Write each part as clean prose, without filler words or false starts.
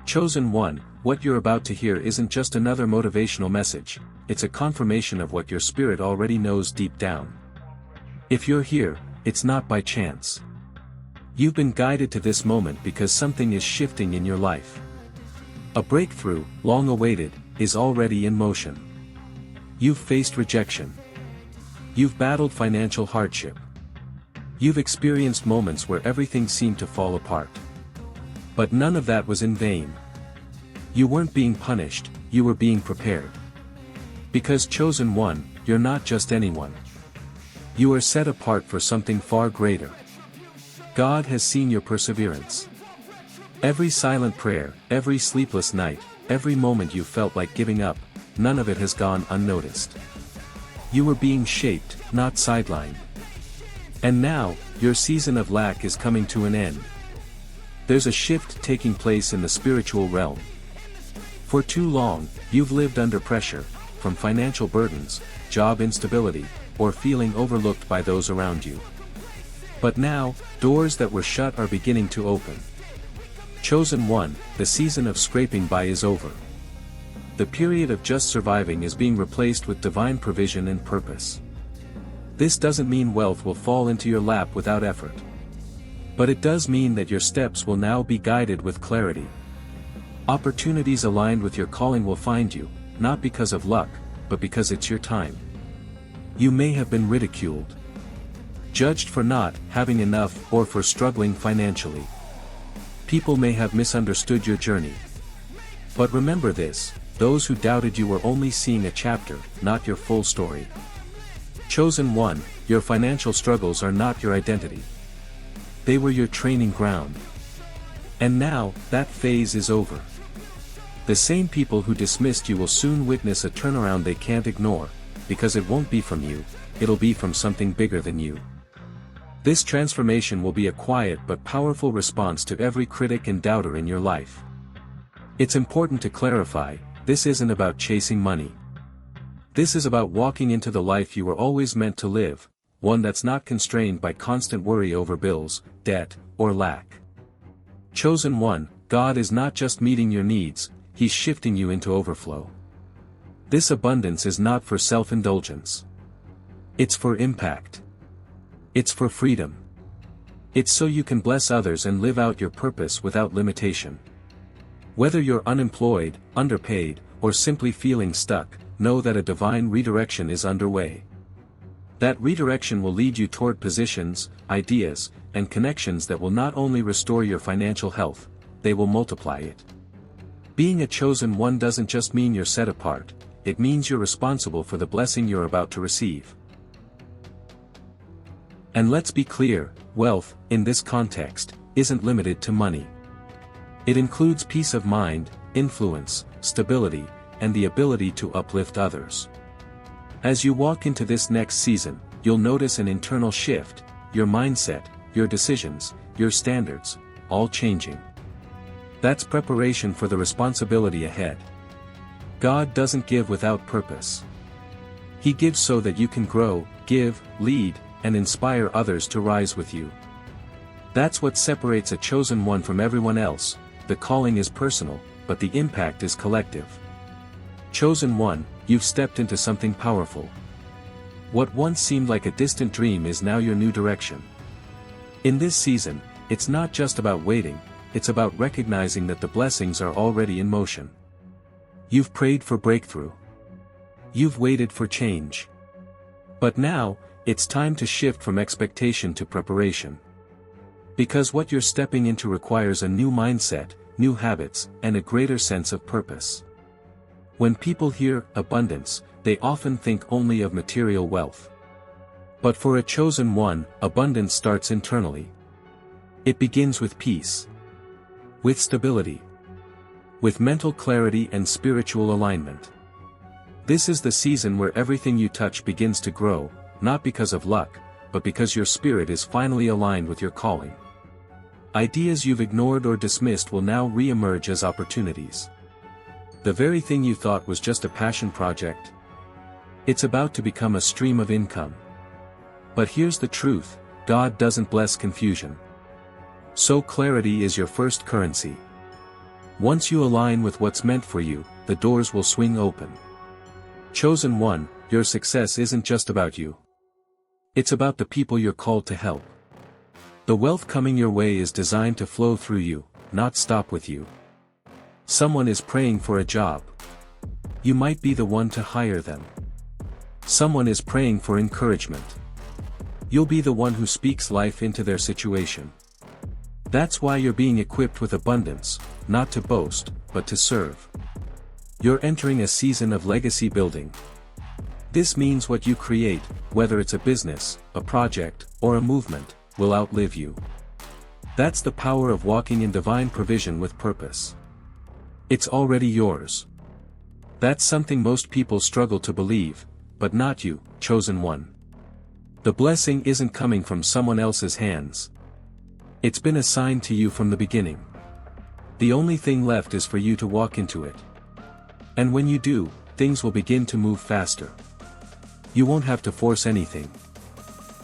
Chosen one, what you're about to hear isn't just another motivational message, it's a confirmation of what your spirit already knows deep down. If you're here, it's not by chance. You've been guided to this moment because something is shifting in your life. A breakthrough, long awaited, is already in motion. You've faced rejection. You've battled financial hardship. You've experienced moments where everything seemed to fall apart. But none of that was in vain. You weren't being punished, you were being prepared. Because chosen one, you're not just anyone. You are set apart for something far greater. God has seen your perseverance. Every silent prayer, every sleepless night, every moment you felt like giving up, none of it has gone unnoticed. You were being shaped, not sidelined. And now, your season of lack is coming to an end. There's a shift taking place in the spiritual realm. For too long, you've lived under pressure, from financial burdens, job instability, or feeling overlooked by those around you. But now, doors that were shut are beginning to open. Chosen one, the season of scraping by is over. The period of just surviving is being replaced with divine provision and purpose. This doesn't mean wealth will fall into your lap without effort. But it does mean that your steps will now be guided with clarity. Opportunities aligned with your calling will find you, not because of luck, but because it's your time. You may have been ridiculed, judged for not having enough or for struggling financially. People may have misunderstood your journey. But remember this, those who doubted you were only seeing a chapter, not your full story. Chosen one, your financial struggles are not your identity. They were your training ground. And now, that phase is over. The same people who dismissed you will soon witness a turnaround they can't ignore, because it won't be from you, it'll be from something bigger than you. This transformation will be a quiet but powerful response to every critic and doubter in your life. It's important to clarify, this isn't about chasing money. This is about walking into the life you were always meant to live, one that's not constrained by constant worry over bills, debt, or lack. Chosen one, God is not just meeting your needs, He's shifting you into overflow. This abundance is not for self-indulgence. It's for impact. It's for freedom. It's so you can bless others and live out your purpose without limitation. Whether you're unemployed, underpaid, or simply feeling stuck, know that a divine redirection is underway. That redirection will lead you toward positions, ideas, and connections that will not only restore your financial health, they will multiply it. Being a chosen one doesn't just mean you're set apart, it means you're responsible for the blessing you're about to receive. And let's be clear, wealth, in this context, isn't limited to money. It includes peace of mind, influence, stability, and the ability to uplift others. As you walk into this next season, you'll notice an internal shift, your mindset, your decisions, your standards, all changing. That's preparation for the responsibility ahead. God doesn't give without purpose. He gives so that you can grow, give, lead, and inspire others to rise with you. That's what separates a chosen one from everyone else. The calling is personal, but the impact is collective. Chosen one, you've stepped into something powerful. What once seemed like a distant dream is now your new direction. In this season, it's not just about waiting, it's about recognizing that the blessings are already in motion. You've prayed for breakthrough. You've waited for change. But now, it's time to shift from expectation to preparation. Because what you're stepping into requires a new mindset, new habits, and a greater sense of purpose. When people hear abundance, they often think only of material wealth. But for a chosen one, abundance starts internally. It begins with peace, with stability, with mental clarity and spiritual alignment. This is the season where everything you touch begins to grow, not because of luck, but because your spirit is finally aligned with your calling. Ideas you've ignored or dismissed will now re-emerge as opportunities. The very thing you thought was just a passion project, it's about to become a stream of income. But here's the truth, God doesn't bless confusion. So clarity is your first currency. Once you align with what's meant for you, the doors will swing open. Chosen one, your success isn't just about you. It's about the people you're called to help. The wealth coming your way is designed to flow through you, not stop with you. Someone is praying for a job. You might be the one to hire them. Someone is praying for encouragement. You'll be the one who speaks life into their situation. That's why you're being equipped with abundance, not to boast, but to serve. You're entering a season of legacy building. This means what you create, whether it's a business, a project, or a movement, will outlive you. That's the power of walking in divine provision with purpose. It's already yours. That's something most people struggle to believe, but not you, chosen one. The blessing isn't coming from someone else's hands. It's been assigned to you from the beginning. The only thing left is for you to walk into it. And when you do, things will begin to move faster. You won't have to force anything.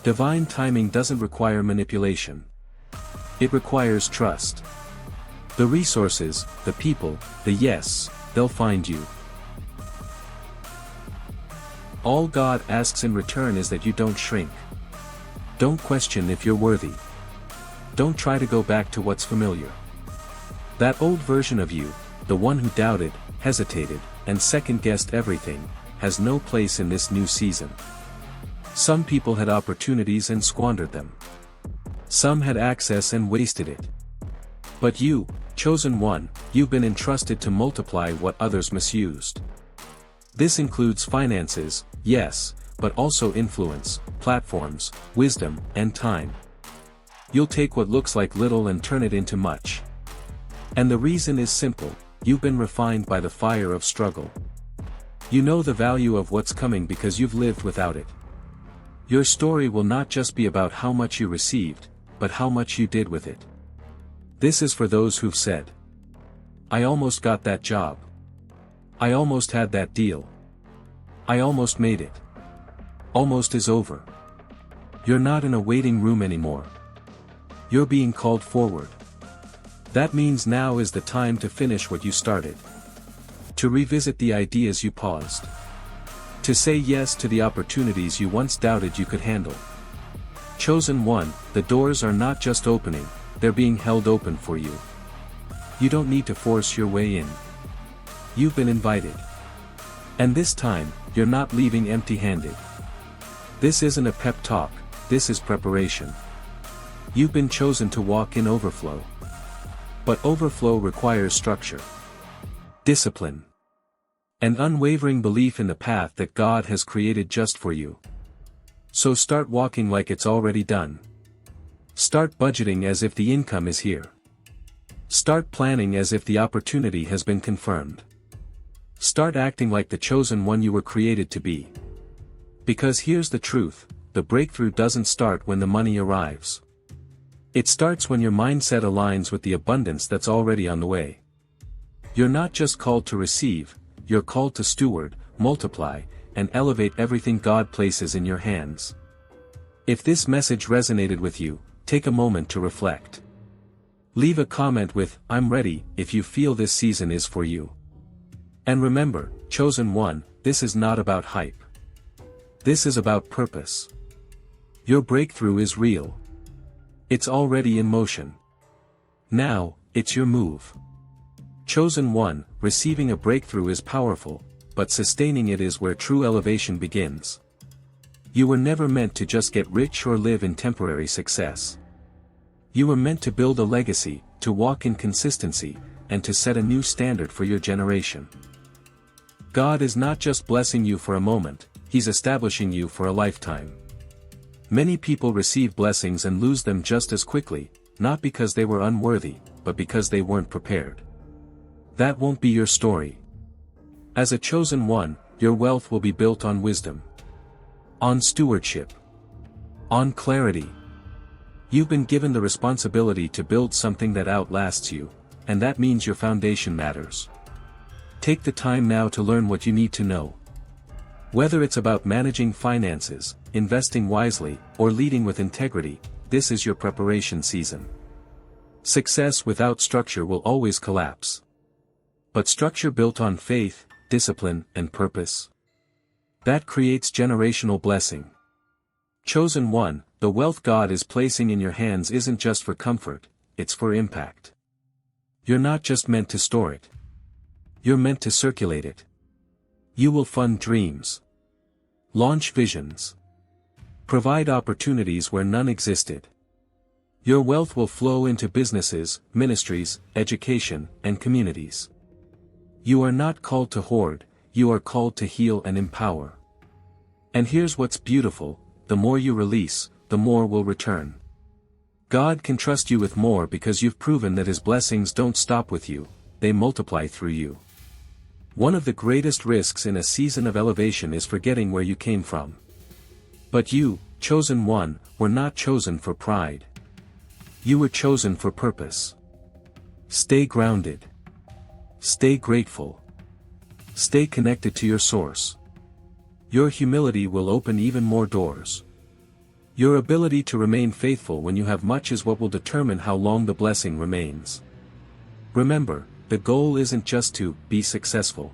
Divine timing doesn't require manipulation. It requires trust. The resources, the people, the yes, they'll find you. All God asks in return is that you don't shrink. Don't question if you're worthy. Don't try to go back to what's familiar. That old version of you, the one who doubted, hesitated, and second-guessed everything, has no place in this new season. Some people had opportunities and squandered them. Some had access and wasted it. But you, chosen one, you've been entrusted to multiply what others misused. This includes finances, yes, but also influence, platforms, wisdom, and time. You'll take what looks like little and turn it into much. And the reason is simple, you've been refined by the fire of struggle. You know the value of what's coming because you've lived without it. Your story will not just be about how much you received, but how much you did with it. This is for those who've said, I almost got that job. I almost had that deal. I almost made it. Almost is over. You're not in a waiting room anymore. You're being called forward. That means now is the time to finish what you started. To revisit the ideas you paused. To say yes to the opportunities you once doubted you could handle. Chosen one, the doors are not just opening, they're being held open for you. You don't need to force your way in. You've been invited. And this time, you're not leaving empty-handed. This isn't a pep talk, this is preparation. You've been chosen to walk in overflow. But overflow requires structure, discipline, and unwavering belief in the path that God has created just for you. So start walking like it's already done. Start budgeting as if the income is here. Start planning as if the opportunity has been confirmed. Start acting like the chosen one you were created to be. Because here's the truth, the breakthrough doesn't start when the money arrives. It starts when your mindset aligns with the abundance that's already on the way. You're not just called to receive, you're called to steward, multiply, and elevate everything God places in your hands. If this message resonated with you, take a moment to reflect. Leave a comment with, I'm ready, if you feel this season is for you. And remember, chosen one, this is not about hype. This is about purpose. Your breakthrough is real. It's already in motion. Now, it's your move. Chosen one, receiving a breakthrough is powerful, but sustaining it is where true elevation begins. You were never meant to just get rich or live in temporary success. You were meant to build a legacy, to walk in consistency, and to set a new standard for your generation. God is not just blessing you for a moment, He's establishing you for a lifetime. Many people receive blessings and lose them just as quickly, not because they were unworthy, but because they weren't prepared. That won't be your story. As a chosen one, your wealth will be built on wisdom, on stewardship, on clarity. You've been given the responsibility to build something that outlasts you, and that means your foundation matters. Take the time now to learn what you need to know. Whether it's about managing finances, investing wisely, or leading with integrity, this is your preparation season. Success without structure will always collapse. but structure built on faith, discipline, and purpose. That creates generational blessing. Chosen one, the wealth God is placing in your hands isn't just for comfort, it's for impact. You're not just meant to store it. You're meant to circulate it. You will fund dreams. Launch visions. Provide opportunities where none existed. Your wealth will flow into businesses, ministries, education, and communities. You are not called to hoard, you are called to heal and empower. And here's what's beautiful, the more you release, the more will return. God can trust you with more because you've proven that His blessings don't stop with you, they multiply through you. One of the greatest risks in a season of elevation is forgetting where you came from. But you, chosen one, were not chosen for pride. You were chosen for purpose. Stay grounded. Stay grateful. Stay connected to your source. Your humility will open even more doors. Your ability to remain faithful when you have much is what will determine how long the blessing remains. Remember, the goal isn't just to be successful.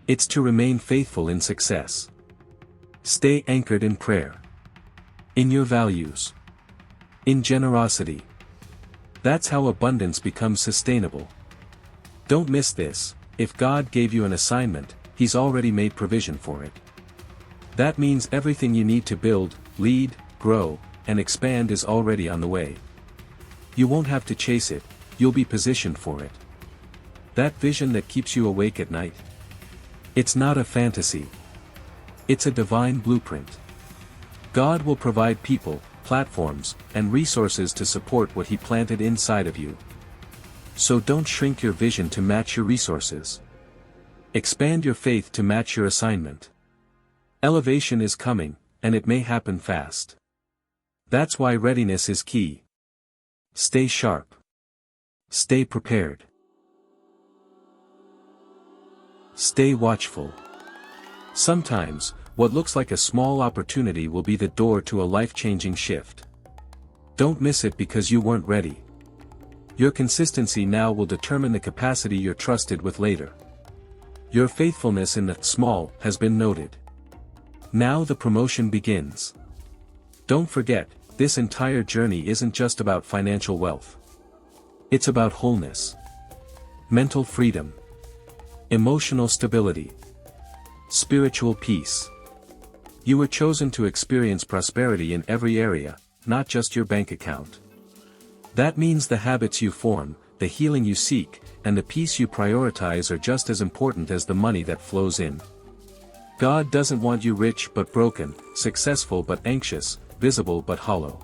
It's to remain faithful in success. Stay anchored in prayer. In your values. In generosity. That's how abundance becomes sustainable. Don't miss this. If God gave you an assignment, He's already made provision for it. That means everything you need to build, lead, grow, and expand is already on the way. You won't have to chase it, you'll be positioned for it. That vision that keeps you awake at night? It's not a fantasy. It's a divine blueprint. God will provide people, platforms, and resources to support what He planted inside of you. So don't shrink your vision to match your resources. Expand your faith to match your assignment. Elevation is coming, and it may happen fast. That's why readiness is key. Stay sharp. Stay prepared. Stay watchful. Sometimes, what looks like a small opportunity will be the door to a life-changing shift. Don't miss it because you weren't ready. Your consistency now will determine the capacity you're trusted with later. Your faithfulness in the small has been noted. Now the promotion begins. Don't forget, this entire journey isn't just about financial wealth. It's about wholeness. Mental freedom. Emotional stability. Spiritual peace. You were chosen to experience prosperity in every area, not just your bank account. That means the habits you form, the healing you seek, and the peace you prioritize are just as important as the money that flows in. God doesn't want you rich but broken, successful but anxious, visible but hollow.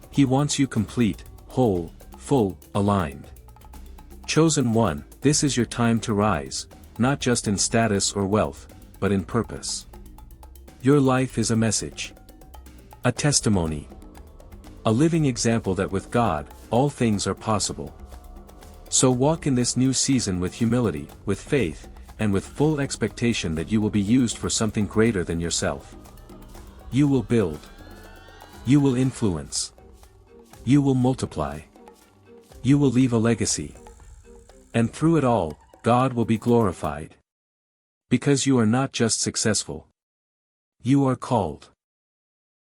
He wants you complete, whole, full, aligned. Chosen one, this is your time to rise, not just in status or wealth, but in purpose. Your life is a message. A testimony. A living example that with God, all things are possible. So walk in this new season with humility, with faith, and with full expectation that you will be used for something greater than yourself. You will build. You will influence. You will multiply. You will leave a legacy. And through it all, God will be glorified. Because you are not just successful. You are called.